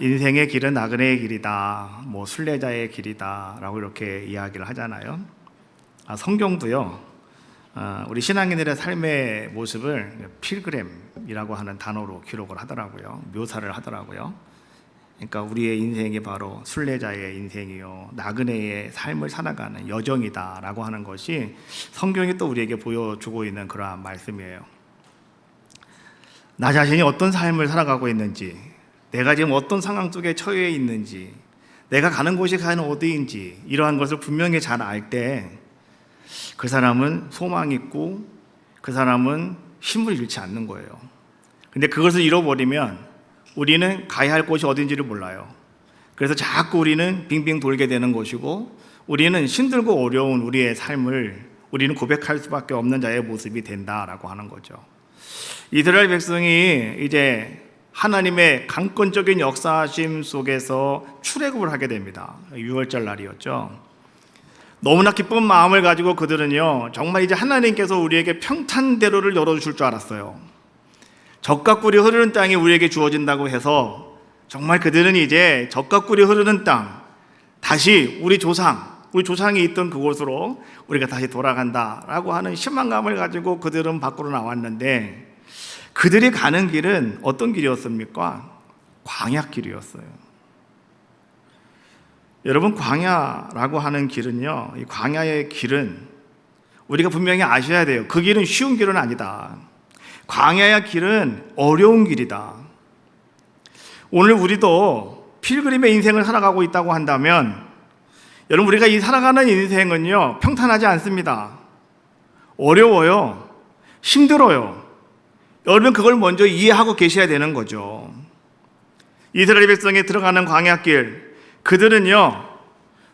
인생의 길은 나그네의 길이다, 순례자의 길이다라고 이렇게 이야기를 하잖아요. 성경도요, 우리 신앙인들의 삶의 모습을 필그램이라고 하는 단어로 기록을 하더라고요. 묘사를 하더라고요. 그러니까 우리의 인생이 바로 순례자의 인생이요, 나그네의 삶을 살아가는 여정이다라고 하는 것이 성경이 또 우리에게 보여주고 있는 그러한 말씀이에요. 나 자신이 어떤 삶을 살아가고 있는지, 내가 지금 어떤 상황 속에 처해 있는지, 내가 가는 곳이 과연 어디인지, 이러한 것을 분명히 잘 알 때 그 사람은 소망이 있고 그 사람은 힘을 잃지 않는 거예요. 근데 그것을 잃어버리면 우리는 가야 할 곳이 어딘지를 몰라요. 그래서 자꾸 우리는 빙빙 돌게 되는 것이고, 우리는 힘들고 어려운 우리의 삶을 우리는 고백할 수밖에 없는 자의 모습이 된다라고 하는 거죠. 이스라엘 백성이 이제 하나님의 강권적인 역사하심 속에서 출애굽을 하게 됩니다. 6월절 날이었죠. 너무나 기쁜 마음을 가지고 그들은요, 정말 이제 하나님께서 우리에게 평탄대로를 열어주실 줄 알았어요. 젖과 꿀이 흐르는 땅이 우리에게 주어진다고 해서 정말 그들은 이제 젖과 꿀이 흐르는 땅, 다시 우리 조상이 있던 그곳으로 우리가 다시 돌아간다라고 하는 희망감을 가지고 그들은 밖으로 나왔는데, 그들이 가는 길은 어떤 길이었습니까? 광야길이었어요. 여러분, 광야라고 하는 길은요, 이 광야의 길은 우리가 분명히 아셔야 돼요. 그 길은 쉬운 길은 아니다. 광야의 길은 어려운 길이다. 오늘 우리도 필그림의 인생을 살아가고 있다고 한다면, 여러분, 우리가 이 살아가는 인생은요, 평탄하지 않습니다. 어려워요. 힘들어요. 여러분, 그걸 먼저 이해하고 계셔야 되는 거죠. 이스라엘 백성이 들어가는 광야길, 그들은요,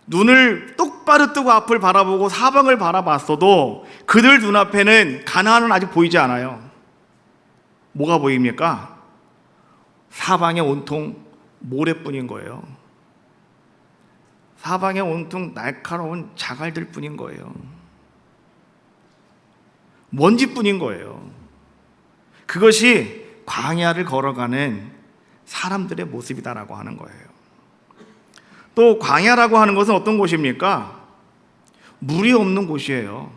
눈을 똑바로 뜨고 앞을 바라보고 사방을 바라봤어도 그들 눈앞에는 가나안은 아직 보이지 않아요. 뭐가 보입니까? 사방에 온통 모래뿐인 거예요. 사방에 온통 날카로운 자갈들 뿐인 거예요. 먼지뿐인 거예요. 그것이 광야를 걸어가는 사람들의 모습이다라고 하는 거예요. 또 광야라고 하는 것은 어떤 곳입니까? 물이 없는 곳이에요.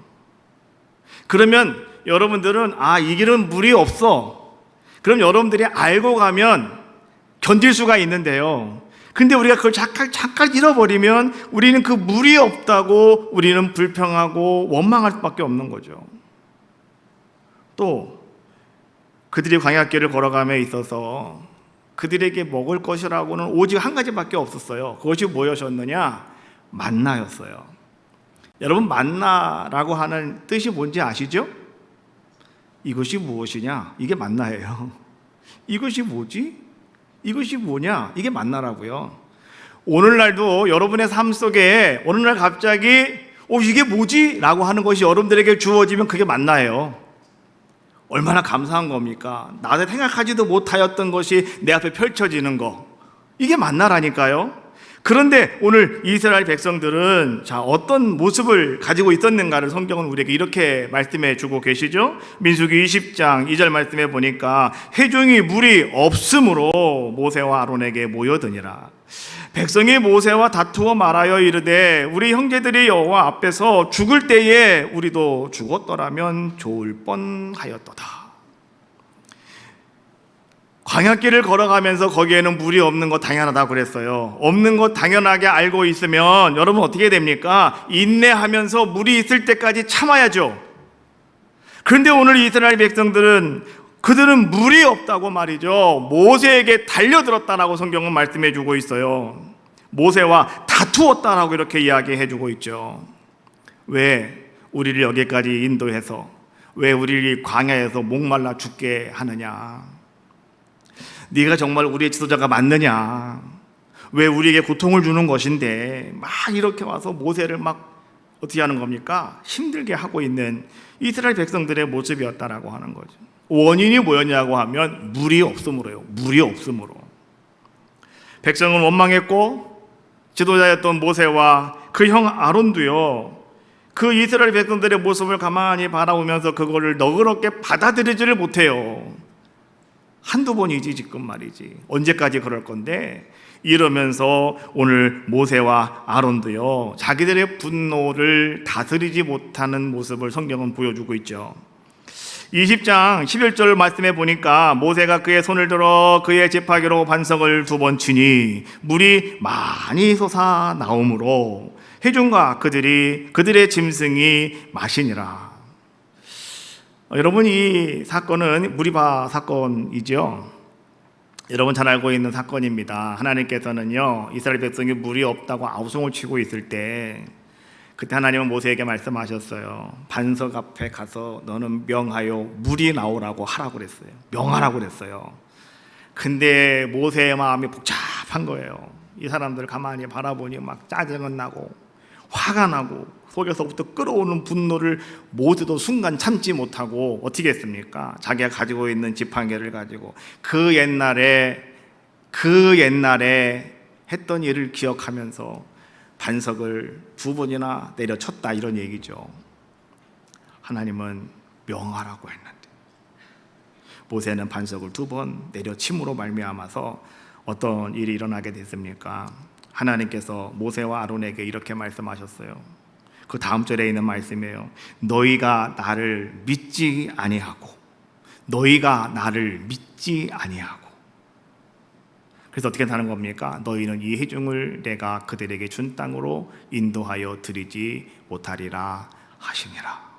그러면 여러분들은 이 길은 물이 없어, 그럼 여러분들이 알고 가면 견딜 수가 있는데요, 근데 우리가 그걸 잠깐 잃어버리면 우리는 그 물이 없다고 우리는 불평하고 원망할 수밖에 없는 거죠. 또 그들이 광야길을 걸어감에 있어서 그들에게 먹을 것이라고는 오직 한 가지밖에 없었어요. 그것이 뭐였느냐? 만나였어요. 여러분, 만나라고 하는 뜻이 뭔지 아시죠? 이것이 무엇이냐? 이게 만나예요. 이것이 뭐지? 이것이 뭐냐? 이게 만나라고요. 오늘날도 여러분의 삶 속에 어느 날 갑자기 이게 뭐지? 라고 하는 것이 여러분들에게 주어지면 그게 만나예요. 얼마나 감사한 겁니까? 나도 생각하지도 못하였던 것이 내 앞에 펼쳐지는 거, 이게 만나라니까요. 그런데 오늘 이스라엘 백성들은 어떤 모습을 가지고 있었는가를 성경은 우리에게 이렇게 말씀해 주고 계시죠. 민수기 20장 2절 말씀에 보니까 회중이 물이 없으므로 모세와 아론에게 모여드니라. 백성이 모세와 다투어 말하여 이르되 우리 형제들이 여호와 앞에서 죽을 때에 우리도 죽었더라면 좋을 뻔하였도다. 광야길을 걸어가면서 거기에는 물이 없는 거 당연하다고 그랬어요. 없는 거 당연하게 알고 있으면 여러분 어떻게 됩니까? 인내하면서 물이 있을 때까지 참아야죠. 그런데 오늘 이스라엘 백성들은 그들은 물이 없다고 말이죠. 모세에게 달려들었다라고 성경은 말씀해 주고 있어요. 모세와 다투었다라고 이렇게 이야기해 주고 있죠. 왜 우리를 여기까지 인도해서, 왜 우리를 광야에서 목말라 죽게 하느냐? 네가 정말 우리의 지도자가 맞느냐? 왜 우리에게 고통을 주는 것인데 막 이렇게 와서 모세를 막 어떻게 하는 겁니까? 힘들게 하고 있는 이스라엘 백성들의 모습이었다라고 하는 거죠. 원인이 뭐였냐고 하면 물이 없음으로요. 물이 없음으로. 백성은 원망했고 지도자였던 모세와 그 형 아론도요, 그 이스라엘 백성들의 모습을 가만히 바라보면서 그거를 너그럽게 받아들이지를 못해요. 한두 번이지 지금 말이지. 언제까지 그럴 건데? 이러면서 오늘 모세와 아론도요, 자기들의 분노를 다스리지 못하는 모습을 성경은 보여주고 있죠. 20장 11절 말씀해 보니까 모세가 그의 손을 들어 그의 지팡이로 반석을 2번 치니 물이 많이 솟아 나오므로 회중과 그들의 짐승이 마시니라. 여러분, 이 사건은 무리바 사건이죠. 여러분 잘 알고 있는 사건입니다. 하나님께서는요, 이스라엘 백성이 물이 없다고 아우성을 치고 있을 때 그때 하나님은 모세에게 말씀하셨어요. 반석 앞에 가서 너는 명하여 물이 나오라고 하라고 그랬어요. 명하라고 그랬어요. 근데 모세의 마음이 복잡한 거예요. 이 사람들 가만히 바라보니 막 짜증은 나고 화가 나고 속에서부터 끌어오는 분노를 모두도 순간 참지 못하고 어떻게 했습니까? 자기가 가지고 있는 지팡이를 가지고 그 옛날에 했던 일을 기억하면서 반석을 2번이나 내려쳤다, 이런 얘기죠. 하나님은 명하라고 했는데 모세는 반석을 2번 내려침으로 말미암아서 어떤 일이 일어나게 됐습니까? 하나님께서 모세와 아론에게 이렇게 말씀하셨어요. 그 다음 절에 있는 말씀이에요. 너희가 나를 믿지 아니하고. 그래서 어떻게 하는 겁니까? 너희는 이 회중을 내가 그들에게 준 땅으로 인도하여 드리지 못하리라 하시니라.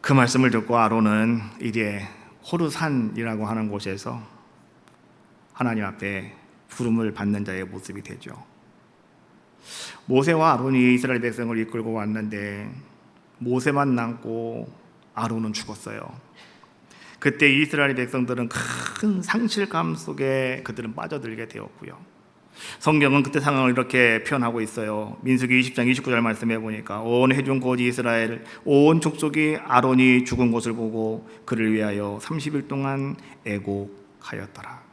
그 말씀을 듣고 아론은 이제 호르산이라고 하는 곳에서 하나님 앞에 부름을 받는 자의 모습이 되죠. 모세와 아론이 이스라엘 백성을 이끌고 왔는데 모세만 남고 아론은 죽었어요. 그때 이스라엘 백성들은 큰 상실감 속에 그들은 빠져들게 되었고요. 성경은 그때 상황을 이렇게 표현하고 있어요. 민수기 20장 29절 말씀해 보니까 온 회중 곧 이스라엘 온 족속이 아론이 죽은 것을 보고 그를 위하여 30일 동안 애곡하였더라.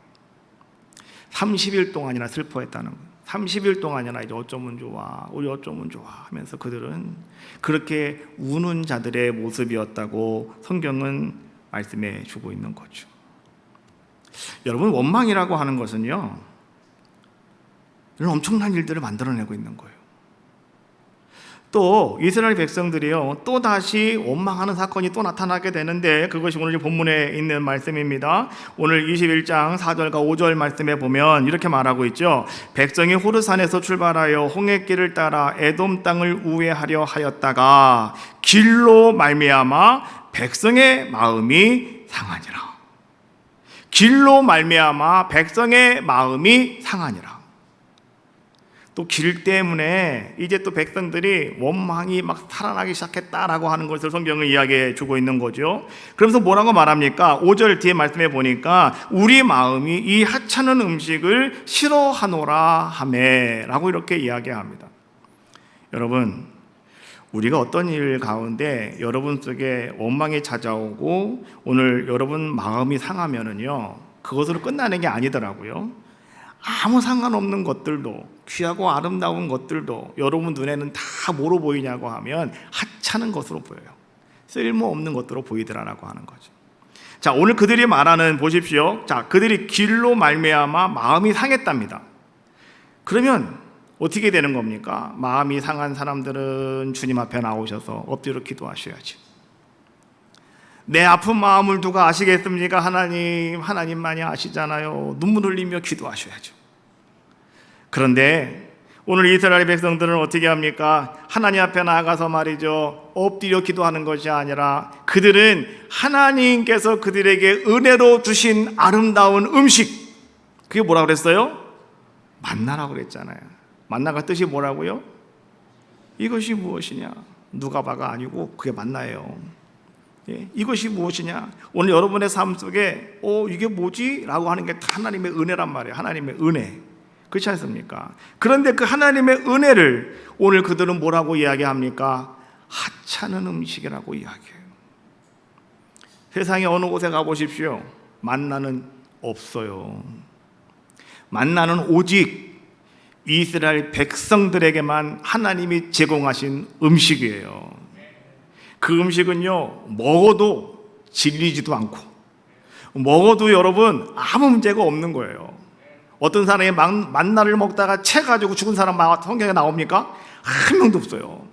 30일 동안이나 슬퍼했다는 거예요. 30일 동안이나 이제 어쩌면 좋아, 우리 어쩌면 좋아 하면서 그들은 그렇게 우는 자들의 모습이었다고 성경은 말씀해 주고 있는 거죠. 여러분, 원망이라고 하는 것은요, 이런 엄청난 일들을 만들어내고 있는 거예요. 또 이스라엘 백성들이요, 또 다시 원망하는 사건이 또 나타나게 되는데 그것이 오늘 본문에 있는 말씀입니다. 오늘 21장 4절과 5절 말씀에 보면 이렇게 말하고 있죠. 백성이 호르산에서 출발하여 홍해길을 따라 에돔 땅을 우회하려 하였다가 길로 말미암아 백성의 마음이 상하니라. 길로 말미암아 백성의 마음이 상하니라. 또 길 때문에 이제 또 백성들이 원망이 막 살아나기 시작했다라고 하는 것을 성경은 이야기해 주고 있는 거죠. 그러면서 뭐라고 말합니까? 5절 뒤에 말씀해 보니까 우리 마음이 이 하찮은 음식을 싫어하노라 하매 라고 이렇게 이야기합니다. 여러분, 우리가 어떤 일 가운데 여러분 속에 원망이 찾아오고 오늘 여러분 마음이 상하면은요, 그것으로 끝나는 게 아니더라고요. 아무 상관없는 것들도, 귀하고 아름다운 것들도 여러분 눈에는 다 뭐로 보이냐고 하면 하찮은 것으로 보여요. 쓸모없는 것으로 보이더라라고 하는 거죠. 자, 오늘 그들이 말하는, 보십시오. 자, 그들이 길로 말미암아 마음이 상했답니다. 그러면 어떻게 되는 겁니까? 마음이 상한 사람들은 주님 앞에 나오셔서 엎드려 기도하셔야지. 내 아픈 마음을 누가 아시겠습니까? 하나님만이 아시잖아요. 눈물 흘리며 기도하셔야죠. 그런데 오늘 이스라엘 백성들은 어떻게 합니까? 하나님 앞에 나아가서 말이죠, 엎드려 기도하는 것이 아니라 그들은 하나님께서 그들에게 은혜로 주신 아름다운 음식, 그게 뭐라고 그랬어요? 만나라고 그랬잖아요. 만나가 뜻이 뭐라고요? 이것이 무엇이냐? 누가바가 아니고 그게 만나예요. 이것이 무엇이냐? 오늘 여러분의 삶 속에 이게 뭐지? 라고 하는 게 하나님의 은혜란 말이에요. 하나님의 은혜. 그렇지 않습니까? 그런데 그 하나님의 은혜를 오늘 그들은 뭐라고 이야기합니까? 하찮은 음식이라고 이야기해요. 세상에 어느 곳에 가보십시오. 만나는 없어요. 만나는 오직 이스라엘 백성들에게만 하나님이 제공하신 음식이에요. 그 음식은요, 먹어도 질리지도 않고 먹어도 여러분 아무 문제가 없는 거예요. 어떤 사람이 만나를 먹다가 채가지고 죽은 사람 성경에 나옵니까? 한 명도 없어요.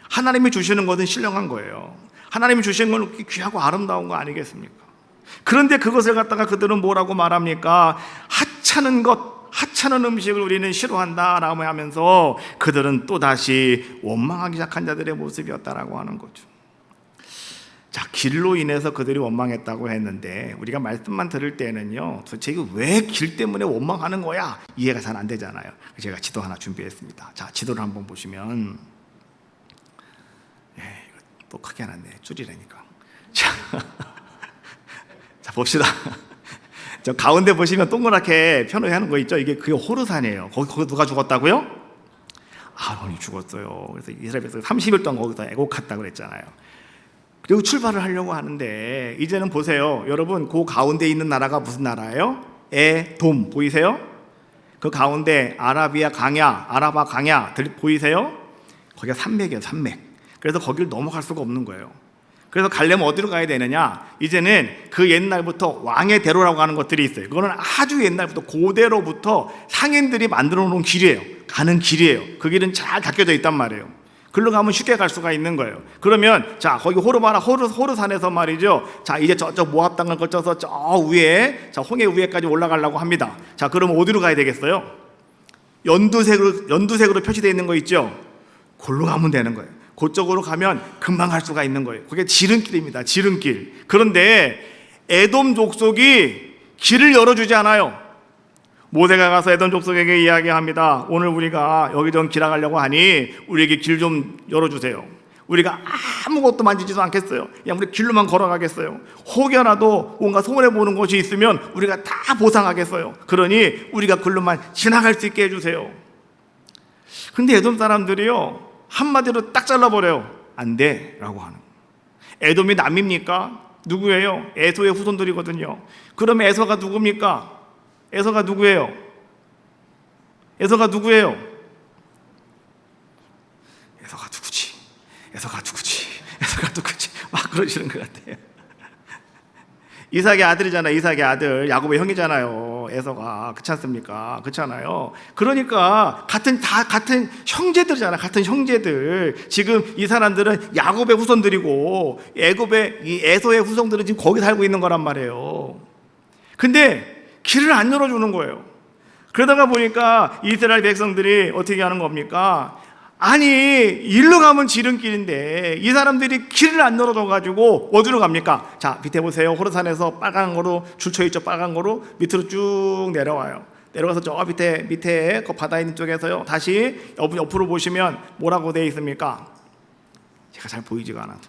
하나님이 주시는 것은 신령한 거예요. 하나님이 주시는 건 귀하고 아름다운 거 아니겠습니까? 그런데 그것을 갖다가 그들은 뭐라고 말합니까? 하찮은 음식을 우리는 싫어한다라고 하면서 그들은 또다시 원망하기 시작한 자들의 모습이었다라고 하는 거죠. 자, 길로 인해서 그들이 원망했다고 했는데 우리가 말씀만 들을 때는요, 도대체 이거 왜 길 때문에 원망하는 거야? 이해가 잘 안 되잖아요. 제가 지도 하나 준비했습니다. 자, 지도를 한번 보시면, 이거 또 크게 해놨네. 줄이라니까. 자, 자, 봅시다. 저 가운데 보시면 동그랗게 표현하는 거 있죠? 그게 호르산이에요. 거기 누가 죽었다고요? 아론이 죽었어요. 그래서 이스라엘 백성 30일 동안 거기서 애곡했다고 그랬잖아요. 그리고 출발을 하려고 하는데 이제는 보세요. 여러분, 그 가운데 있는 나라가 무슨 나라예요? 에돔 보이세요? 그 가운데 아라바 강야 보이세요? 거기가 산맥이에요. 산맥. 그래서 거기를 넘어갈 수가 없는 거예요. 그래서 가려면 어디로 가야 되느냐? 이제는 그 옛날부터 왕의 대로라고 하는 것들이 있어요. 그거는 아주 옛날부터 고대로부터 상인들이 만들어 놓은 길이에요. 가는 길이에요. 그 길은 잘 닦여져 있단 말이에요. 글로 가면 쉽게 갈 수가 있는 거예요. 그러면 자, 거기 호르산에서 말이죠. 자, 이제 저쪽 모압 땅을 거쳐서 저 위에, 자, 홍해 위에까지 올라가려고 합니다. 자, 그러면 어디로 가야 되겠어요? 연두색으로 표시되어 있는 거 있죠? 골로 가면 되는 거예요. 그쪽으로 가면 금방 갈 수가 있는 거예요. 그게 지름길입니다. 지름길. 그런데 에돔 족속이 길을 열어주지 않아요. 모세가 가서 에돔 족속에게 이야기합니다. 오늘 우리가 여기 좀 지나가려고 하니 우리에게 길 좀 열어주세요. 우리가 아무것도 만지지도 않겠어요. 그냥 우리 길로만 걸어가겠어요. 혹여라도 뭔가 손해보는 것이 있으면 우리가 다 보상하겠어요. 그러니 우리가 길로만 지나갈 수 있게 해주세요. 근데 에돔 사람들이요, 한마디로 딱 잘라버려요. 안 돼 라고 하는 거예요. 에돔이 남입니까? 누구예요? 에서의 후손들이거든요. 그러면 에서가 누굽니까? 에서가 누구예요? 에서가 누구예요? 에서가 누구지? 에서가 누구지? 에서가 누구지? 막 그러시는 것 같아요. 이삭의 아들이잖아요. 이삭의 아들, 야곱의 형이잖아요. 에서가. 그렇지 않습니까? 그렇잖아요. 그러니까 같은 형제들이잖아요. 같은 형제들. 지금 이 사람들은 야곱의 후손들이고 이 에서의 후손들은 지금 거기 살고 있는 거란 말이에요. 근데 길을 안 열어주는 거예요. 그러다가 보니까 이스라엘 백성들이 어떻게 하는 겁니까? 아니, 일로 가면 지름길인데 이 사람들이 길을 안 열어줘가지고 어디로 갑니까? 자, 밑에 보세요. 호르산에서 빨간 거로 줄쳐있죠. 빨간 거로 밑으로 쭉 내려와요. 내려가서 저 밑에 그 바다 있는 쪽에서요, 다시 옆으로 보시면 뭐라고 되어 있습니까? 제가 잘 보이지가 않아도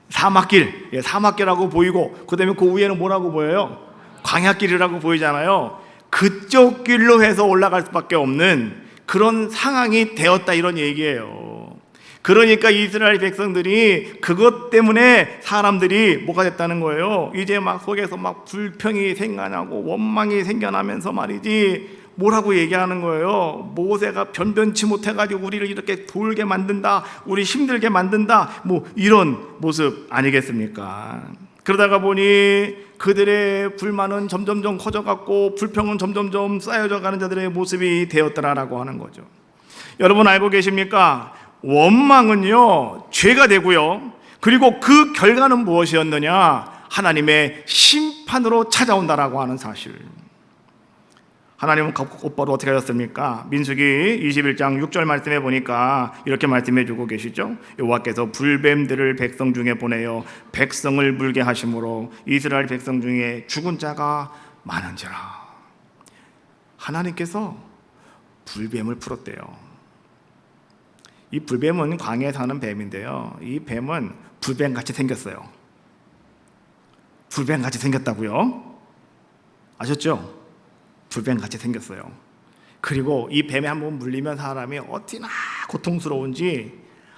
사막길, 사막길하고 보이고, 그 다음에 그 위에는 뭐라고 보여요? 광야길이라고 보이잖아요. 그쪽 길로 해서 올라갈 수밖에 없는 그런 상황이 되었다, 이런 얘기예요. 그러니까 이스라엘 백성들이 그것 때문에 사람들이 뭐가 됐다는 거예요? 이제 막 속에서 막 불평이 생겨나고 원망이 생겨나면서 말이지, 뭐라고 얘기하는 거예요? 모세가 변변치 못해가지고 우리를 이렇게 돌게 만든다, 우리 힘들게 만든다, 뭐 이런 모습 아니겠습니까? 그러다가 보니 그들의 불만은 점점점 커져갔고 불평은 점점점 쌓여져 가는 자들의 모습이 되었더라라고 하는 거죠. 여러분 알고 계십니까? 원망은요, 죄가 되고요, 그리고 그 결과는 무엇이었느냐? 하나님의 심판으로 찾아온다라고 하는 사실. 하나님은 곧바로 어떻게 하셨습니까? 민수기 21장 6절 말씀해 보니까 이렇게 말씀해 주고 계시죠. 여호와께서 불뱀들을 백성 중에 보내어 백성을 물게 하심으로 이스라엘 백성 중에 죽은 자가 많은지라. 하나님께서 불뱀을 풀었대요. 이 불뱀은 광야에 사는 뱀인데요, 이 뱀은 불뱀같이 생겼어요. 불뱀같이 생겼다고요? 아셨죠? 불뱀같이 생겼어요. 그리고 이 뱀에 한번 물리면 사람이 어찌나 고통스러운지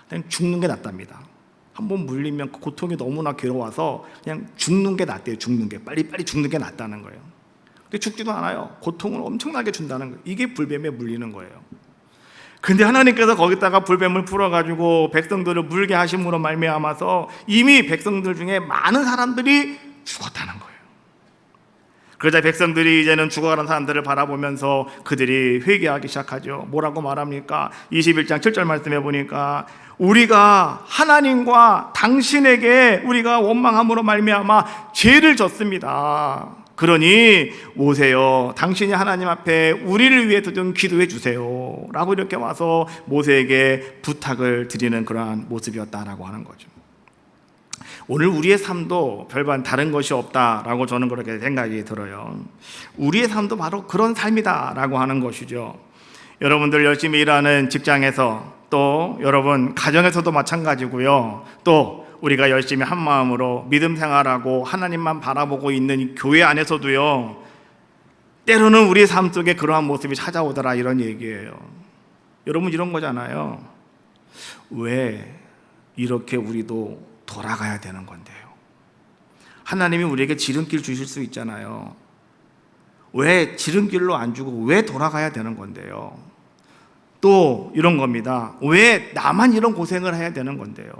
그냥 죽는 게 낫답니다. 한번 물리면 고통이 너무나 괴로워서 그냥 죽는 게 낫대요. 죽는 게, 빨리빨리 죽는 게 낫다는 거예요. 근데 죽지도 않아요. 고통을 엄청나게 준다는 거예요. 이게 불뱀에 물리는 거예요. 근데 하나님께서 거기다가 불뱀을 풀어가지고 백성들을 물게 하심으로 말미암아서 이미 백성들 중에 많은 사람들이 죽었다는 거예요. 그러자 백성들이 이제는 죽어가는 사람들을 바라보면서 그들이 회개하기 시작하죠. 뭐라고 말합니까? 21장 7절 말씀해 보니까 우리가 하나님과 당신에게 우리가 원망함으로 말미암아 죄를 졌습니다. 그러니 오세요. 당신이 하나님 앞에 우리를 위해서 좀 기도해 주세요. 라고 이렇게 와서 모세에게 부탁을 드리는 그러한 모습이었다라고 하는 거죠. 오늘 우리의 삶도 별반 다른 것이 없다라고 저는 그렇게 생각이 들어요. 우리의 삶도 바로 그런 삶이다라고 하는 것이죠. 여러분들 열심히 일하는 직장에서 또 여러분 가정에서도 마찬가지고요. 또 우리가 열심히 한 마음으로 믿음 생활하고 하나님만 바라보고 있는 교회 안에서도요, 때로는 우리의 삶 속에 그러한 모습이 찾아오더라 이런 얘기예요. 여러분 이런 거잖아요. 왜 이렇게 우리도 돌아가야 되는 건데요? 하나님이 우리에게 지름길 주실 수 있잖아요. 왜 지름길로 안 주고 왜 돌아가야 되는 건데요? 또 이런 겁니다. 왜 나만 이런 고생을 해야 되는 건데요?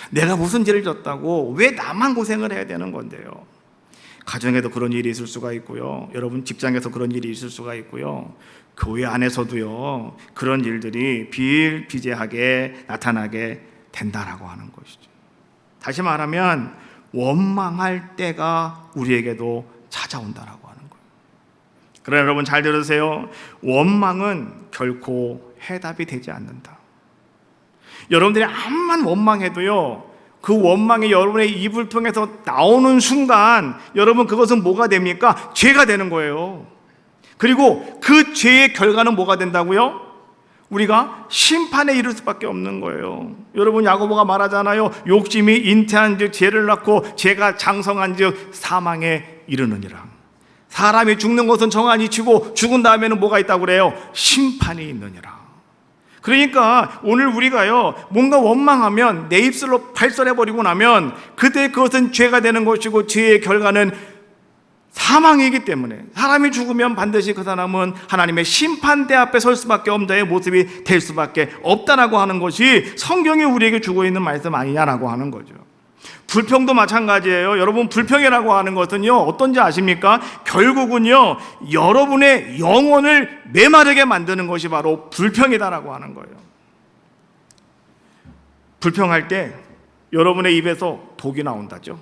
내가 무슨 죄를 졌다고 왜 나만 고생을 해야 되는 건데요? 가정에도 그런 일이 있을 수가 있고요. 여러분 직장에서 그런 일이 있을 수가 있고요. 교회 안에서도요, 그런 일들이 비일비재하게 나타나게 된다라고 하는 것이죠. 다시 말하면 원망할 때가 우리에게도 찾아온다라고 하는 거예요. 그러나 여러분 잘 들으세요. 원망은 결코 해답이 되지 않는다. 여러분들이 암만 원망해도요, 그 원망이 여러분의 입을 통해서 나오는 순간 여러분 그것은 뭐가 됩니까? 죄가 되는 거예요. 그리고 그 죄의 결과는 뭐가 된다고요? 우리가 심판에 이를 수밖에 없는 거예요. 여러분 야고보가 말하잖아요. 욕심이 잉태한 즉 죄를 낳고 죄가 장성한 즉 사망에 이르느니라. 사람이 죽는 것은 정한이 치고 죽은 다음에는 뭐가 있다고 그래요? 심판이 있느니라. 그러니까 오늘 우리가요, 뭔가 원망하면 내 입술로 발설해버리고 나면 그때 그것은 죄가 되는 것이고 죄의 결과는 사망이기 때문에 사람이 죽으면 반드시 그 사람은 하나님의 심판대 앞에 설 수밖에 없는 자의 모습이 될 수밖에 없다라고 하는 것이 성경이 우리에게 주고 있는 말씀 아니냐라고 하는 거죠. 불평도 마찬가지예요. 여러분 불평이라고 하는 것은요, 어떤지 아십니까? 결국은요, 여러분의 영혼을 메마르게 만드는 것이 바로 불평이다라고 하는 거예요. 불평할 때 여러분의 입에서 독이 나온다죠.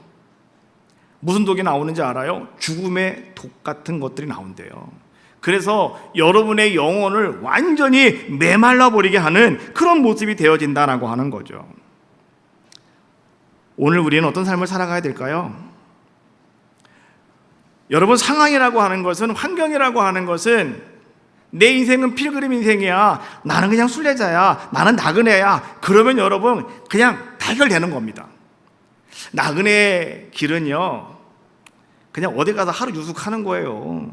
무슨 독이 나오는지 알아요? 죽음의 독 같은 것들이 나온대요. 그래서 여러분의 영혼을 완전히 메말라 버리게 하는 그런 모습이 되어진다라고 하는 거죠. 오늘 우리는 어떤 삶을 살아가야 될까요? 여러분 상황이라고 하는 것은, 환경이라고 하는 것은 내 인생은 필그림 인생이야, 나는 그냥 순례자야, 나는 나그네야, 그러면 여러분 그냥 다 해결되는 겁니다. 나그네 길은요, 그냥 어디 가서 하루 유숙하는 거예요.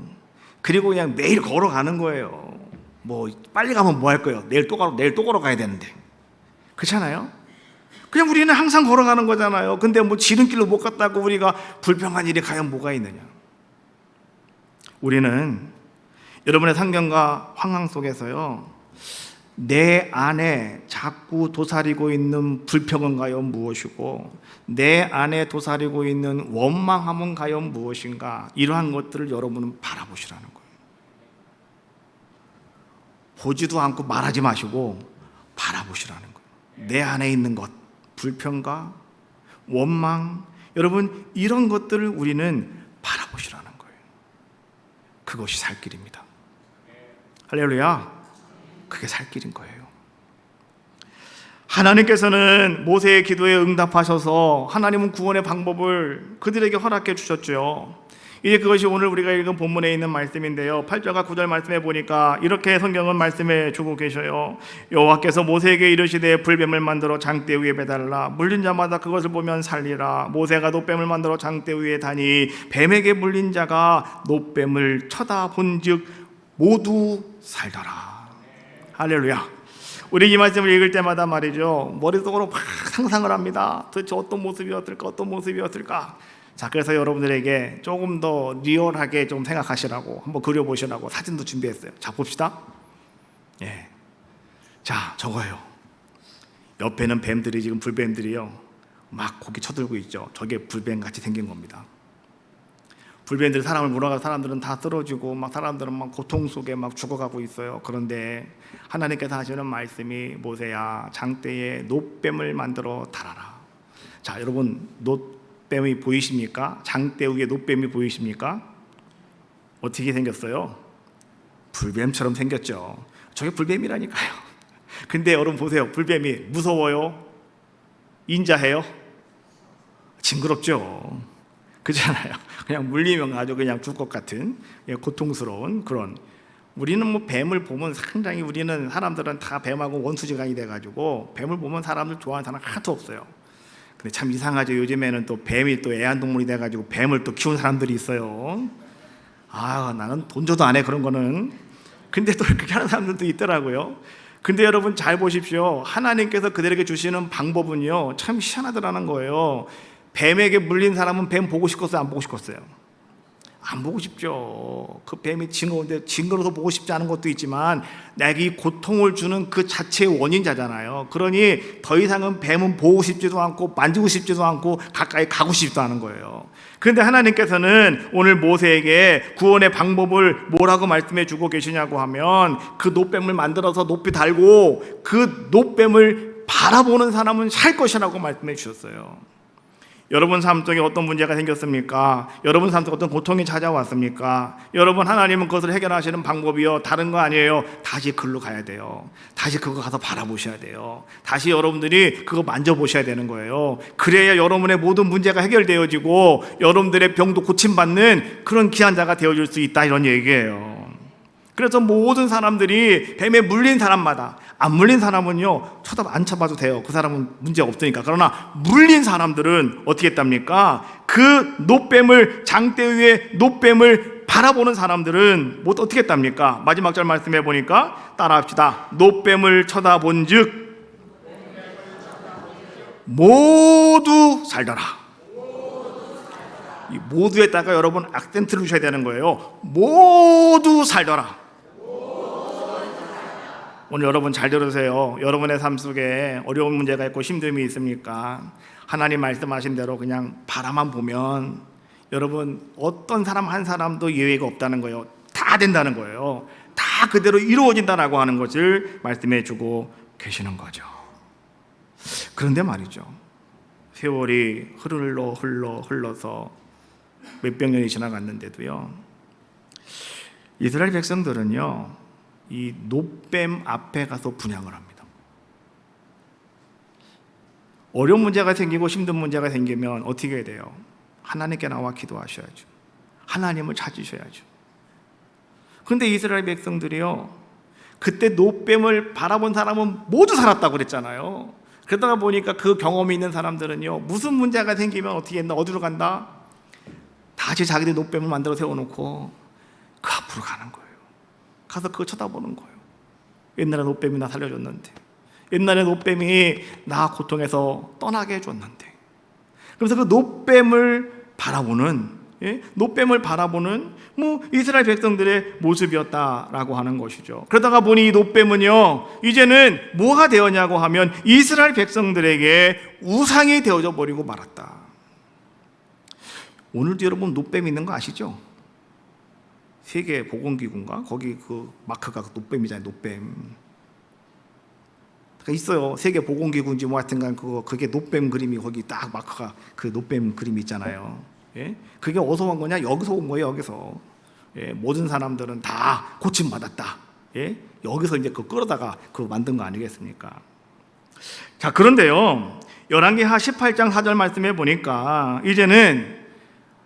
그리고 그냥 매일 걸어가는 거예요. 뭐 빨리 가면 뭐 할 거예요? 내일 또 걸어가야 되는데, 그렇잖아요? 그냥 우리는 항상 걸어가는 거잖아요. 근데 뭐 지름길로 못 갔다고 우리가 불평한 일이 과연 뭐가 있느냐? 우리는 여러분의 상경과 환경 속에서요, 내 안에 자꾸 도사리고 있는 불평은 과연 무엇이고 내 안에 도사리고 있는 원망함은 과연 무엇인가, 이러한 것들을 여러분은 바라보시라는 거예요. 보지도 않고 말하지 마시고 바라보시라는 거예요. 내 안에 있는 것, 불평과 원망, 여러분 이런 것들을 우리는 바라보시라는 거예요. 그것이 살 길입니다. 할렐루야. 그게 살 길인 거예요. 하나님께서는 모세의 기도에 응답하셔서 하나님은 구원의 방법을 그들에게 허락해 주셨죠. 이제 그것이 오늘 우리가 읽은 본문에 있는 말씀인데요, 8절과 9절 말씀해 보니까 이렇게 성경은 말씀해 주고 계셔요. 여호와께서 모세에게 이르시되 불뱀을 만들어 장대 위에 매달라 물린 자마다 그것을 보면 살리라. 모세가 노뱀을 만들어 장대 위에 다니 뱀에게 물린 자가 노뱀을 쳐다본즉 모두 살더라. 할렐루야. 우리 이 말씀을 읽을 때마다 말이죠, 머릿속으로 막 상상을 합니다. 도대체 어떤 모습이었을까. 자, 그래서 여러분들에게 조금 더 리얼하게 좀 생각하시라고 한번 그려보시라고 사진도 준비했어요. 자, 봅시다. 예, 자, 저거예요. 옆에는 뱀들이 지금 불뱀들이요 막 고기 쳐들고 있죠. 저게 불뱀 같이 생긴 겁니다. 불뱀들이 사람을 물어가서 사람들은 다 쓰러지고 막 사람들은 막 고통 속에 막 죽어가고 있어요. 그런데 하나님께서 하시는 말씀이 모세야 장대에 놋뱀을 만들어 달아라. 자, 여러분 놋뱀이 보이십니까? 장대 위에 놋뱀이 보이십니까? 어떻게 생겼어요? 불뱀처럼 생겼죠. 저게 불뱀이라니까요. 근데 여러분 보세요. 불뱀이 무서워요? 인자해요? 징그럽죠. 그렇잖아요. 그냥 물리면 아주 그냥 죽을 것 같은 고통스러운 그런. 우리는 뭐 뱀을 보면 상당히 우리는 사람들은 다 뱀하고 원수지간이 돼가지고 뱀을 보면 사람들 좋아하는 사람 하나도 없어요. 근데 참 이상하죠. 요즘에는 또 뱀이 또 애완동물이 돼가지고 뱀을 또 키우는 사람들이 있어요. 아, 나는 돈 줘도 안 해 그런 거는. 근데 또 그렇게 하는 사람들도 있더라고요. 근데 여러분 잘 보십시오. 하나님께서 그들에게 주시는 방법은요 참 희한하더라는 거예요. 뱀에게 물린 사람은 뱀 보고 싶겠어요? 안 보고 싶겠어요? 안 보고 싶죠. 그 뱀이 징그러운데 징그러워서 보고 싶지 않은 것도 있지만 내게 이 고통을 주는 그 자체의 원인자잖아요. 그러니 더 이상은 뱀은 보고 싶지도 않고 만지고 싶지도 않고 가까이 가고 싶지도 않은 거예요. 그런데 하나님께서는 오늘 모세에게 구원의 방법을 뭐라고 말씀해 주고 계시냐고 하면 그 놋뱀을 만들어서 높이 달고 그 놋뱀을 바라보는 사람은 살 것이라고 말씀해 주셨어요. 여러분 삶 속에 어떤 문제가 생겼습니까? 여러분 삶 속에 어떤 고통이 찾아왔습니까? 여러분 하나님은 그것을 해결하시는 방법이요 다른 거 아니에요. 다시 글로 가야 돼요. 다시 그거 가서 바라보셔야 돼요. 다시 여러분들이 그거 만져보셔야 되는 거예요. 그래야 여러분의 모든 문제가 해결되어지고 여러분들의 병도 고침받는 그런 귀한 자가 되어줄 수 있다 이런 얘기예요. 그래서 모든 사람들이 뱀에 물린 사람마다 안 물린 사람은요 안 쳐봐도 돼요. 그 사람은 문제 없으니까. 그러나 물린 사람들은 어떻게 했답니까? 그 놋뱀을 장대 위에 놋뱀을 바라보는 사람들은 뭐 어떻게 했답니까? 마지막 절 말씀해 보니까 따라합시다. 놋뱀을 쳐다본즉 모두 살더라. 이 모두에다가 여러분 악센트를 주셔야 되는 거예요. 모두 살더라. 오늘 여러분 잘 들으세요. 여러분의 삶 속에 어려운 문제가 있고 힘듦이 있습니까? 하나님 말씀하신 대로 그냥 바라만 보면 여러분 어떤 사람 한 사람도 예외가 없다는 거예요. 다 된다는 거예요. 다 그대로 이루어진다라고 하는 것을 말씀해 주고 계시는 거죠. 그런데 말이죠. 세월이 흘러서 몇백 년이 지나갔는데도요. 이스라엘 백성들은요. 이 놋뱀 앞에 가서 분향을 합니다. 어려운 문제가 생기고 힘든 문제가 생기면 어떻게 해야 돼요? 하나님께 나와 기도하셔야죠. 하나님을 찾으셔야죠. 그런데 이스라엘 백성들이요 그때 놋뱀을 바라본 사람은 모두 살았다고 그랬잖아요. 그러다가 보니까 그 경험이 있는 사람들은요 무슨 문제가 생기면 어떻게 했나? 어디로 간다? 다시 자기들 놋뱀을 만들어 세워놓고 그 앞으로 가는 거예요. 가서 그거 쳐다보는 거예요. 옛날에 놋뱀이 나 살려줬는데, 옛날에 놋뱀이 나 고통에서 떠나게 해줬는데. 그래서 그 놋뱀을 바라보는, 놋뱀을 바라보는 뭐 이스라엘 백성들의 모습이었다라고 하는 것이죠. 그러다가 보니 이 놋뱀은요 이제는 뭐가 되었냐고 하면 이스라엘 백성들에게 우상이 되어져 버리고 말았다. 오늘도 여러분 놋뱀 있는 거 아시죠? 세계 보건기구인가? 거기 그 마크가 놋뱀이잖아요. 놋뱀. 그러니까 있어요. 세계 보건기구인지 뭐 하여튼간 그게 놋뱀 그림이 거기 딱 마크가 그 놋뱀 그림이 있잖아요. 예? 그게 어디서 온 거냐? 여기서 온 거예요. 여기서. 예? 모든 사람들은 다 고침 받았다. 예? 여기서 이제 그 끌어다가 그 만든 거 아니겠습니까? 자, 그런데요. 열왕기하 18장 4절 말씀해 보니까 이제는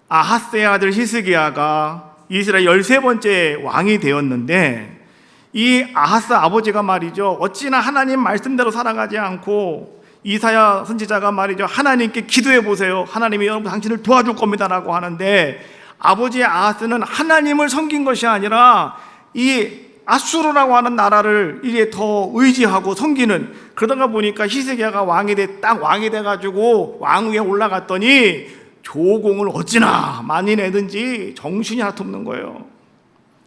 아하스의 아들 히스기야가 이스라엘 13번째 왕이 되었는데 이 아하스 아버지가 말이죠 어찌나 하나님 말씀대로 살아가지 않고 이사야 선지자가 말이죠 하나님께 기도해 보세요. 하나님이 여러분 당신을 도와줄 겁니다 라고 하는데 아버지 아하스는 하나님을 섬긴 것이 아니라 이 아수르라고 하는 나라를 이제 더 의지하고 섬기는 그러다가 보니까 히스기야가 왕이 돼가지고 왕위에 올라갔더니 조공을 어찌나 많이 내든지 정신이 하나도 없는 거예요.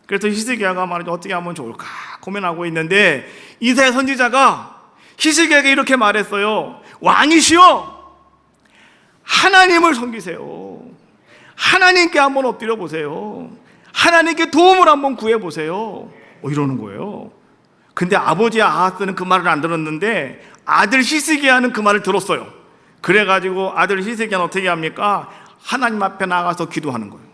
그래서 히스기야가 말이죠, 어떻게 하면 좋을까 고민하고 있는데 이사야 선지자가 히스기야에게 이렇게 말했어요. 왕이시여, 하나님을 섬기세요. 하나님께 한번 엎드려 보세요. 하나님께 도움을 한번 구해 보세요. 이러는 거예요. 근데 아버지 아하스는 그 말을 안 들었는데 아들 히스기야는 그 말을 들었어요. 그래가지고 아들 히스기야는 어떻게 합니까? 하나님 앞에 나가서 기도하는 거예요.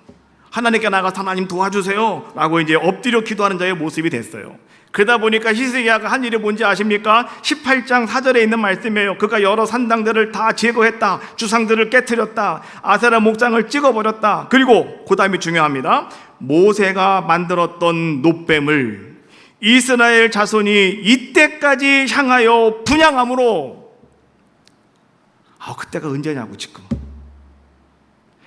하나님께 나가서 하나님 도와주세요 라고 이제 엎드려 기도하는 자의 모습이 됐어요. 그러다 보니까 히스기야가 한 일이 뭔지 아십니까? 18장 4절에 있는 말씀이에요. 그가 여러 산당들을 다 제거했다. 주상들을 깨트렸다. 아세라 목장을 찍어버렸다. 그리고 그 다음이 중요합니다. 모세가 만들었던 놋뱀을 이스라엘 자손이 이때까지 향하여 분향함으로, 그때가 언제냐고 지금.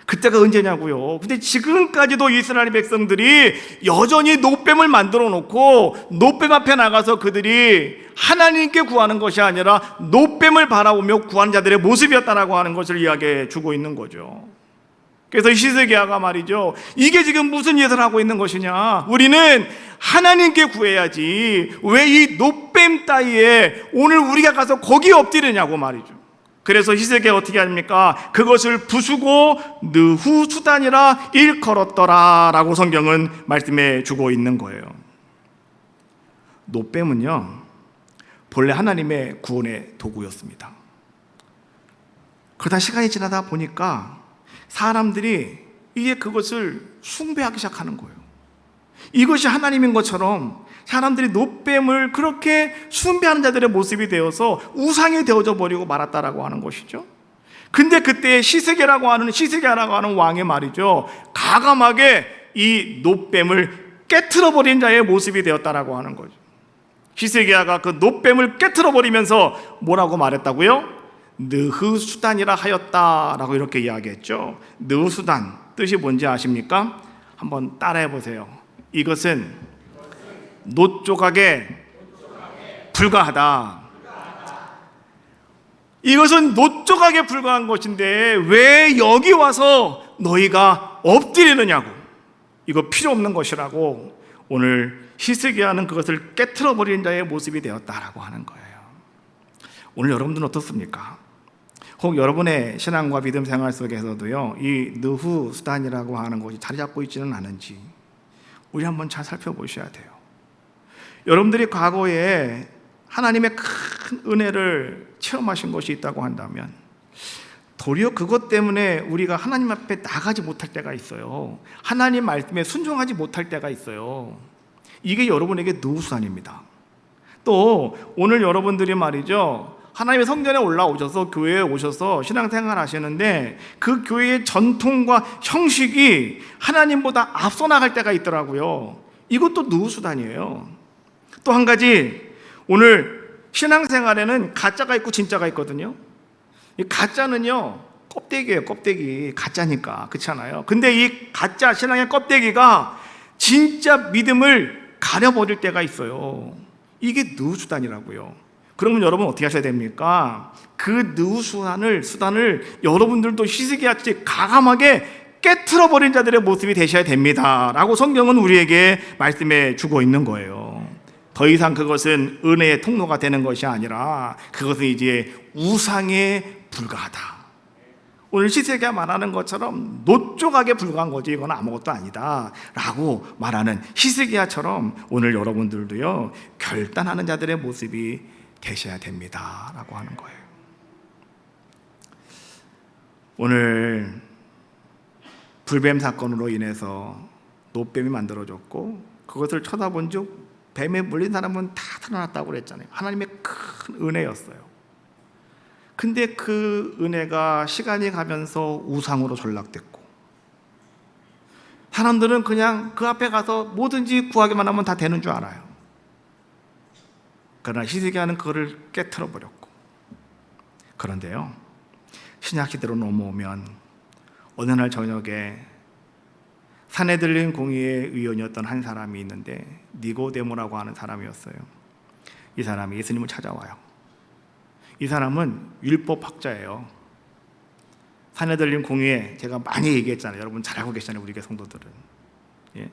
그때가 언제냐고요. 근데 지금까지도 이스라엘 백성들이 여전히 놋뱀을 만들어 놓고 놋뱀 앞에 나가서 그들이 하나님께 구하는 것이 아니라 놋뱀을 바라보며 구하는 자들의 모습이었다라고 하는 것을 이야기해 주고 있는 거죠. 그래서 히스기야가 말이죠, 이게 지금 무슨 짓을 하고 있는 것이냐, 우리는 하나님께 구해야지 왜 이 놋뱀 따위에 오늘 우리가 가서 거기에 엎드리냐고 말이죠. 그래서 히스기야가 어떻게 합니까? 그것을 부수고 느후수단이라 일컬었더라 라고 성경은 말씀해 주고 있는 거예요. 놋뱀은요, 본래 하나님의 구원의 도구였습니다. 그러다 시간이 지나다 보니까 사람들이 이제 그것을 숭배하기 시작하는 거예요. 이것이 하나님인 것처럼 사람들이 놋뱀을 그렇게 숭배하는 자들의 모습이 되어서 우상이 되어져 버리고 말았다라고 하는 것이죠. 근데 그때 시스기야라고 하는 왕의 말이죠, 가감하게 이 놋뱀을 깨트려 버린 자의 모습이 되었다라고 하는 거죠. 히스기야가 그 놋뱀을 깨트려 버리면서 뭐라고 말했다고요? 느흐수단이라 하였다라고 이렇게 이야기했죠. 느흐수단 뜻이 뭔지 아십니까? 한번 따라해 보세요. 이것은 놋 조각에 불과하다. 이것은 놋 조각에 불과한 것인데 왜 여기 와서 너희가 엎드리느냐고. 이거 필요 없는 것이라고 오늘 히스기야는 그것을 깨트려 버린 자의 모습이 되었다라고 하는 거예요. 오늘 여러분들은 어떻습니까? 혹 여러분의 신앙과 믿음 생활 속에서도요, 이 느후수단이라고 하는 것이 자리 잡고 있지는 않은지 우리 한번 잘 살펴보셔야 돼요. 여러분들이 과거에 하나님의 큰 은혜를 체험하신 것이 있다고 한다면 도리어 그것 때문에 우리가 하나님 앞에 나가지 못할 때가 있어요. 하나님 말씀에 순종하지 못할 때가 있어요. 이게 여러분에게 느후수단입니다. 또 오늘 여러분들이 말이죠, 하나님의 성전에 올라오셔서 교회에 오셔서 신앙생활 하시는데 그 교회의 전통과 형식이 하나님보다 앞서 나갈 때가 있더라고요. 이것도 느후수단이에요. 또 한 가지, 오늘 신앙생활에는 가짜가 있고 진짜가 있거든요. 이 가짜는요, 껍데기예요. 껍데기. 가짜니까. 그렇잖아요. 근데 이 가짜 신앙의 껍데기가 진짜 믿음을 가려버릴 때가 있어요. 이게 느후수단이라고요. 그러면 여러분 어떻게 하셔야 됩니까? 그 느후수단을 여러분들도 히스기야같이 가감하게 깨트려 버린 자들의 모습이 되셔야 됩니다 라고 성경은 우리에게 말씀해 주고 있는 거예요. 더 이상 그것은 은혜의 통로가 되는 것이 아니라 그것은 이제 우상에 불과하다. 오늘 히스기야가 말하는 것처럼 놋 조각에 불과한 거지 이건 아무것도 아니다 라고 말하는 히스기야처럼 오늘 여러분들도요, 결단하는 자들의 모습이 되셔야 됩니다 라고 하는 거예요. 오늘 불뱀 사건으로 인해서 놋뱀이 만들어졌고 그것을 쳐다본 즉 뱀에 물린 사람은 다 살아났다고 그랬잖아요. 하나님의 큰 은혜였어요. 근데 그 은혜가 시간이 가면서 우상으로 전락됐고 사람들은 그냥 그 앞에 가서 뭐든지 구하기만 하면 다 되는 줄 알아요. 그러나 히스기야는 그거를 깨트려 버렸고, 그런데요, 신약 시대로 넘어오면 어느 날 저녁에 산헤들린 공의의 의원이었던 한 사람이 있는데 니고데모라고 하는 사람이었어요. 이 사람이 예수님을 찾아와요. 이 사람은 율법학자예요. 산헤들린 공의회 제가 많이 얘기했잖아요. 여러분 잘 알고 계시잖아요. 우리 교회 성도들은. 예.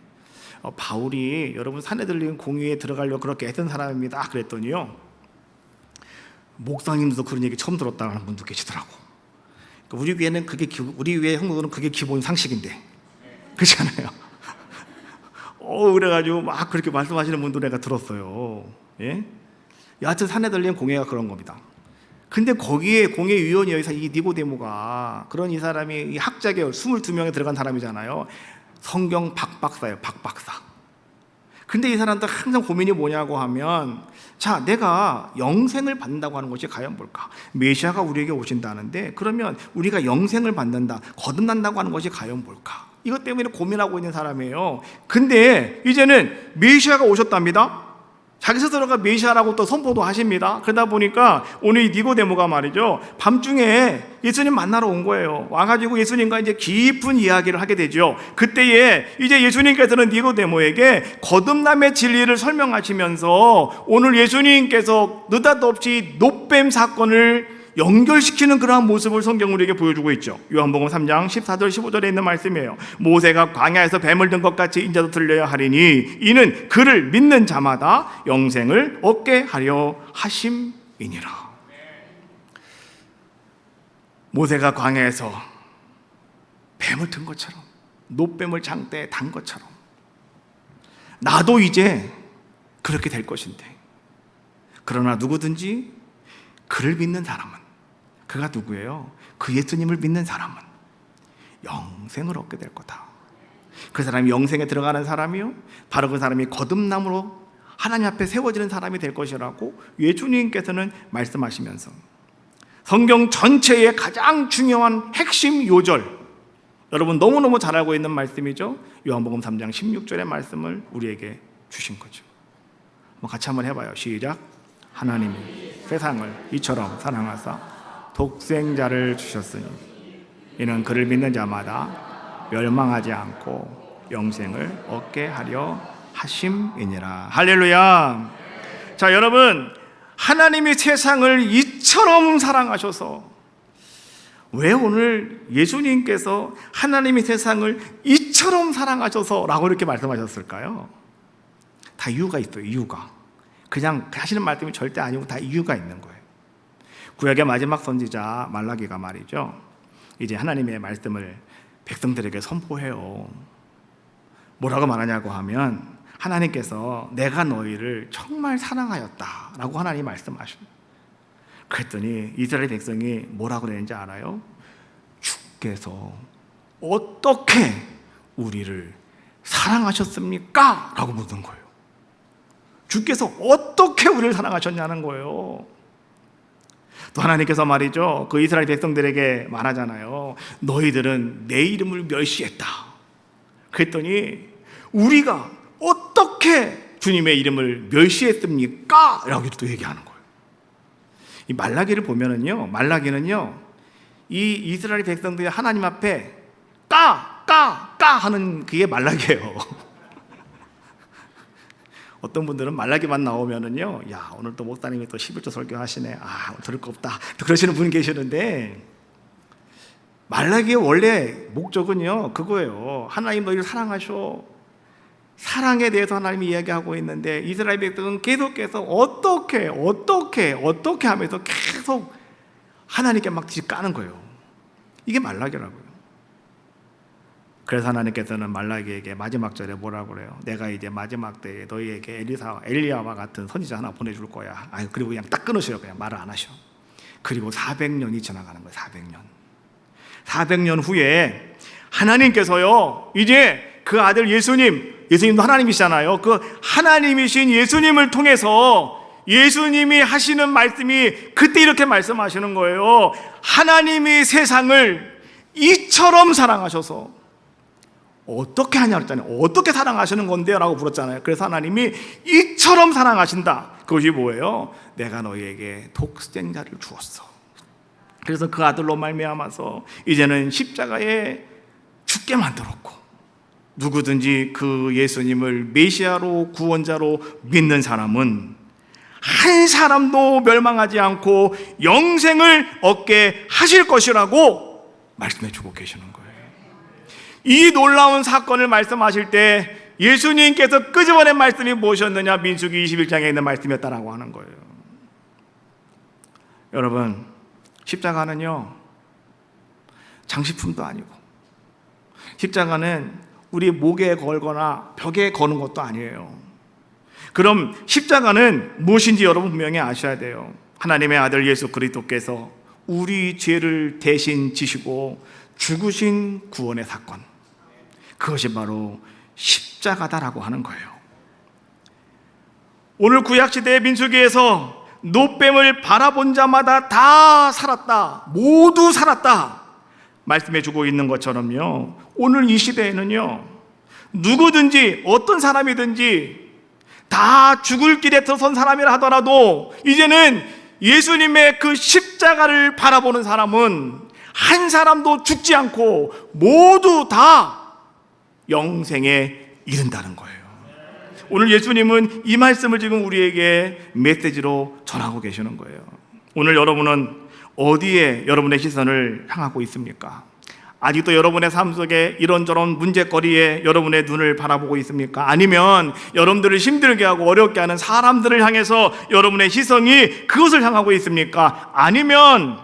바울이 여러분 사내들린 공의에 들어가려고 그렇게 애쓴 사람입니다. 그랬더니요, 목사님도 그런 얘기 처음 들었다는 분도 계시더라고. 우리 교회는 우리 교회 형제들은 그게 기본 상식인데, 그렇잖아요. 그래가지고 막 그렇게 말씀하시는 분도 내가 들었어요. 예? 여하튼 사내들린 공회가 그런 겁니다. 근데 거기에 공회위원회에서 이 니고데모가, 그런 이 사람이 이 학자계 22명에 들어간 사람이잖아요. 성경 박박사예요, 박박사. 근데 이 사람들 항상 고민이 뭐냐고 하면, 자, 내가 영생을 받는다고 하는 것이 과연 뭘까? 메시아가 우리에게 오신다는데, 그러면 우리가 영생을 받는다, 거듭난다고 하는 것이 과연 뭘까? 이것 때문에 고민하고 있는 사람이에요. 근데 이제는 메시아가 오셨답니다. 자기 스스로가 메시아라고 또 선포도 하십니다. 그러다 보니까 오늘 이 니고데모가 말이죠, 밤중에 예수님 만나러 온 거예요. 와가지고 예수님과 이제 깊은 이야기를 하게 되죠. 그때에 이제 예수님께서는 니고데모에게 거듭남의 진리를 설명하시면서 오늘 예수님께서 느닷없이 놋뱀 사건을 연결시키는 그러한 모습을 성경 우리에게 보여주고 있죠. 요한복음 3장 14절 15절에 있는 말씀이에요. 모세가 광야에서 뱀을 든 것 같이 인자도 들려야 하리니 이는 그를 믿는 자마다 영생을 얻게 하려 하심이니라. 모세가 광야에서 뱀을 든 것처럼, 놋뱀을 장대에 단 것처럼 나도 이제 그렇게 될 것인데, 그러나 누구든지 그를 믿는 사람은, 그가 누구예요? 그 예수님을 믿는 사람은 영생을 얻게 될 거다. 그 사람이 영생에 들어가는 사람이요, 바로 그 사람이 거듭남으로 하나님 앞에 세워지는 사람이 될 것이라고 예수님께서는 말씀하시면서 성경 전체의 가장 중요한 핵심 요절, 여러분 너무너무 잘 알고 있는 말씀이죠. 요한복음 3장 16절의 말씀을 우리에게 주신 거죠. 같이 한번 해봐요. 시작. 하나님이 세상을 이처럼 사랑하사 독생자를 주셨으니 이는 그를 믿는 자마다 멸망하지 않고 영생을 얻게 하려 하심이니라. 할렐루야. 자, 여러분, 하나님이 세상을 이처럼 사랑하셔서, 왜 오늘 예수님께서 하나님이 세상을 이처럼 사랑하셔서 라고 이렇게 말씀하셨을까요? 다 이유가 있어요. 이유가 그냥 하시는 말씀이 절대 아니고 다 이유가 있는 거예요. 구약의 마지막 선지자 말라기가 말이죠, 이제 하나님의 말씀을 백성들에게 선포해요. 뭐라고 말하냐고 하면, 하나님께서 내가 너희를 정말 사랑하였다라고 하나님이 말씀하십니다. 그랬더니 이스라엘 백성이 뭐라고 그랬는지 알아요? 주께서 어떻게 우리를 사랑하셨습니까? 라고 묻는 거예요. 주께서 어떻게 우리를 사랑하셨냐는 거예요. 또 하나님께서 말이죠, 그 이스라엘 백성들에게 말하잖아요. 너희들은 내 이름을 멸시했다. 그랬더니 우리가 어떻게 주님의 이름을 멸시했습니까? 라고 또 얘기하는 거예요. 이 말라기를 보면은요, 말라기는요, 이 이스라엘 백성들이 하나님 앞에 까 하는 그게 말라기예요. 어떤 분들은 말라기만 나오면은요, 야, 오늘 또 목사님이 또 11조 설교하시네, 들을 거 없다, 또 그러시는 분이 계시는데, 말라기의 원래 목적은요 그거예요. 하나님 너희를 사랑하셔. 사랑에 대해서 하나님이 이야기하고 있는데, 이스라엘 백성은 계속해서 어떻게 하면서 계속 하나님께 막 까는 거예요. 이게 말라기라고요. 그래서 하나님께서는 말라기에게 마지막 절에 뭐라고 그래요? 내가 이제 마지막 때에 너희에게 엘리야와 같은 선지자 하나 보내줄 거야. 그리고 그냥 딱 끊으셔요. 그냥 말을 안 하셔. 그리고 400년이 지나가는 거예요. 400년 후에 하나님께서요, 이제 그 아들 예수님도 하나님이시잖아요. 그 하나님이신 예수님을 통해서 예수님이 하시는 말씀이 그때 이렇게 말씀하시는 거예요. 하나님이 세상을 이처럼 사랑하셔서, 어떻게 하냐 그랬잖아요. 어떻게 사랑하시는 건데요? 라고 물었잖아요. 그래서 하나님이 이처럼 사랑하신다. 그것이 뭐예요? 내가 너희에게 독생자를 주었어. 그래서 그 아들로 말미암아서 이제는 십자가에 죽게 만들었고, 누구든지 그 예수님을 메시아로 구원자로 믿는 사람은 한 사람도 멸망하지 않고 영생을 얻게 하실 것이라고 말씀해 주고 계시는 거예요. 이 놀라운 사건을 말씀하실 때 예수님께서 끄집어낸 말씀이 무엇이었느냐? 민수기 21장에 있는 말씀이었다라고 하는 거예요. 여러분, 십자가는요, 장식품도 아니고, 십자가는 우리 목에 걸거나 벽에 거는 것도 아니에요. 그럼 십자가는 무엇인지 여러분 분명히 아셔야 돼요. 하나님의 아들 예수 그리스도께서 우리 죄를 대신 지시고 죽으신 구원의 사건, 그것이 바로 십자가다라고 하는 거예요. 오늘 구약시대의 민수기에서 노뱀을 바라본 자마다 다 살았다, 모두 살았다 말씀해주고 있는 것처럼요, 오늘 이 시대에는요, 누구든지 어떤 사람이든지 다 죽을 길에 들어선 사람이라 하더라도 이제는 예수님의 그 십자가를 바라보는 사람은 한 사람도 죽지 않고 모두 다 영생에 이른다는 거예요. 오늘 예수님은 이 말씀을 지금 우리에게 메시지로 전하고 계시는 거예요. 오늘 여러분은 어디에 여러분의 시선을 향하고 있습니까? 아직도 여러분의 삶 속에 이런저런 문제거리에 여러분의 눈을 바라보고 있습니까? 아니면 여러분들을 힘들게 하고 어렵게 하는 사람들을 향해서 여러분의 시선이 그것을 향하고 있습니까? 아니면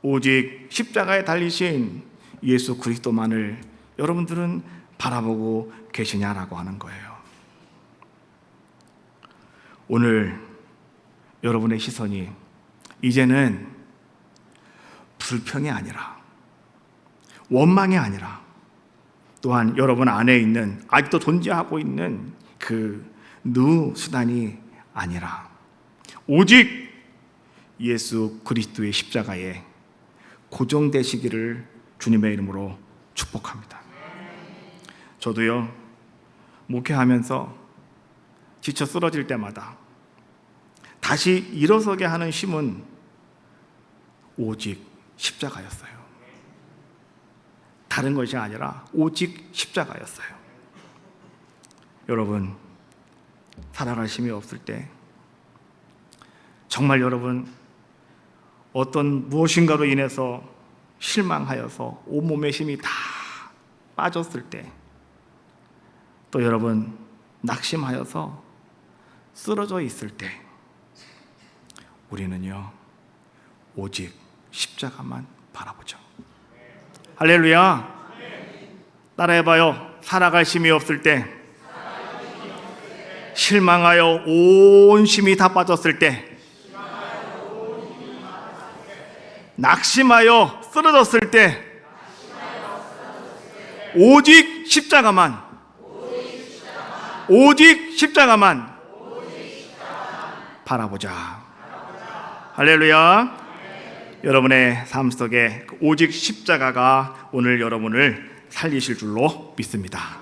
오직 십자가에 달리신 예수 그리스도만을 여러분들은 바라보고 계시냐라고 하는 거예요. 오늘 여러분의 시선이 이제는 불평이 아니라, 원망이 아니라, 또한 여러분 안에 있는, 아직도 존재하고 있는 그 누수단이 아니라 오직 예수 그리스도의 십자가에 고정되시기를 주님의 이름으로 축복합니다. 저도요, 목회하면서 지쳐 쓰러질 때마다 다시 일어서게 하는 힘은 오직 십자가였어요. 다른 것이 아니라 오직 십자가였어요. 여러분, 살아갈 힘이 없을 때, 정말 여러분 어떤 무엇인가로 인해서 실망하여서 온몸의 힘이 다 빠졌을 때, 또 여러분 낙심하여서 쓰러져 있을 때, 우리는요 오직 십자가만 바라보죠. 할렐루야. 따라해봐요. 살아갈 힘이 없을 때, 실망하여 온 힘이 다 빠졌을 때, 낙심하여 쓰러졌을 때, 오직 십자가만, 오직 십자가만 바라보자. 할렐루야. 여러분의 삶 속에 오직 십자가가 오늘 여러분을 살리실 줄로 믿습니다.